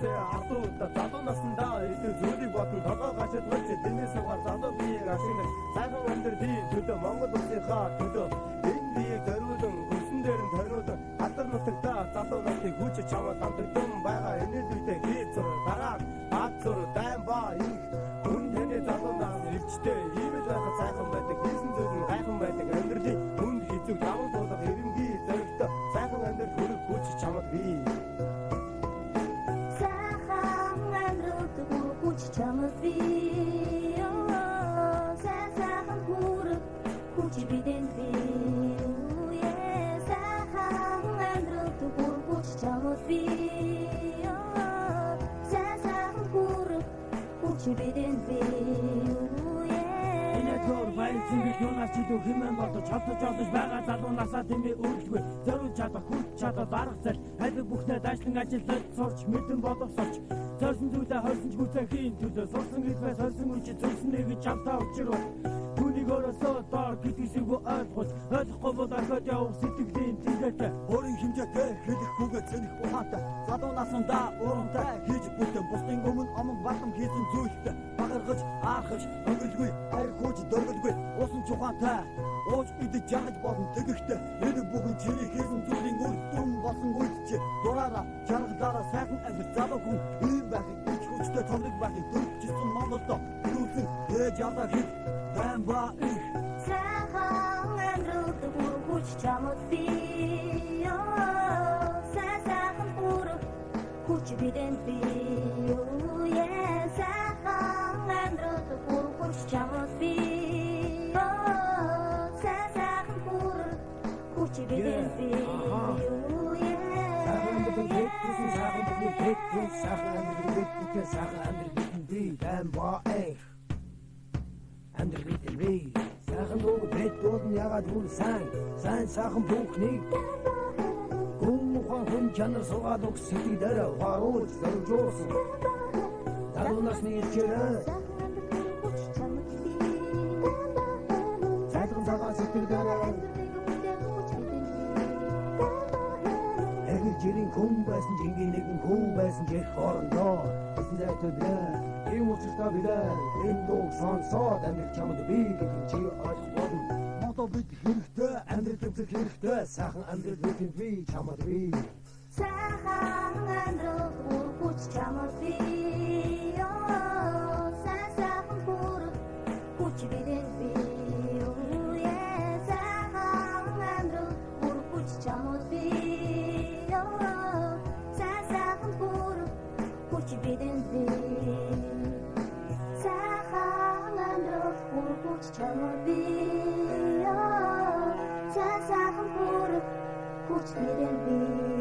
Ичтэй ардуудаа залуу наснда илүү зүйлийг бодон толгой гашид болж дэнээс угаар залуу биеийг ашиглах сайхан амьдралын төлөө Монгол улсынхаа төлөө энэ биеийг зориулан хөрсөн дээр нь ториулан алдар нутагтаа залуу нартыг хүч чамд амтгдсан байгаа энэ үедээ хийц зур дараа ад зур дайм ба их хүн тэний залуу нас ичтэй иймэл байхад сайхан байдаг хийсэн зүйл нь гайхан байдаг амьдралын хүнд хизүүг даван туулах эренгийн зоригтой сайхан амьдрал хүрэх хүч чамд бий Chama fio, sasahan puro, kuchi biden fio, yeah, sasahan andro tu puro kuchi chama fio, sasahan puro, kuchi biden fio, yeah. Энэ төр баян юунаас ч идүү хэмээн болдог чадж байгаа залуунасаа тэмээ өөрчлөхгүй зориулж чадах хүч чадал арга зал хайр бүхнээ дайшлан ажиллаж сурч мэдэн боловсорч зорьсон зүйлээ хойсон ч гүцэхийн төлөө сурсан хэлбээс хойсон үчи зүгсэн нэг чамтаа учрал түүнийг өрөөсөө доор гэдгийгөө ойлгохгүй бол ахад явах сэтгэлийн тэнцээтэй өөрийн хэмжээтэй хэлэхгүйгээ зэнэх ухаантай залуунасандаа урамтай хийж бүтэн бусдын өмнө аман батам хийсэн зүйлтэй багаргаж аахаж өнгөлгүй арь хууч дөрвөлгүй усан чухантай ууж идэж жагж болон тэгэхтэй энэ бүхэн чиний хийсэн зүйлийн үр дүн болсон үед чи дураараа жаргалаараа сайхан амьдрал залуу хүн ийм байхыг их хүчтэй томрог байхыг дөрвчсэн Монголдо юусэн ээж яваа хит бамба их Сайхан амьдрал бүр хүч чамд бий сайхан бүр хүч бидэн бий сайхан амьдрал бүр хүч чамд бий сайхан бүр хүч бидэн бий Сайхан дуу бэтүүд нь ягаад үл сайн сайхан бүхнийг хүн чанар суугаад өгс сэтгэл дээр харуулж зоржуулсан залуунаас нь ирчээрээ сайхан цагаан сэтгэл дээр жирийн хүн байсан жингийн нэгэн хүн байсан жих хоорондоо эсэндээ төдрөө ийм учраас бидээ энэ дууг сонсоод амьдрал чамд би гэдэг чи ойлгох болно мото бид хэрэгтэй амьдрал төвлөх хэрэгтэй сайхан амьдрал бүхэн би чамд би сайхан амьдрал бүр хүч чамд би сайхан бүр хүч бидэн би сайхан амьдрал бүр хүч чамд би Bidin be Sahan andro pur kuch chama be Sahan pur kuch bidin be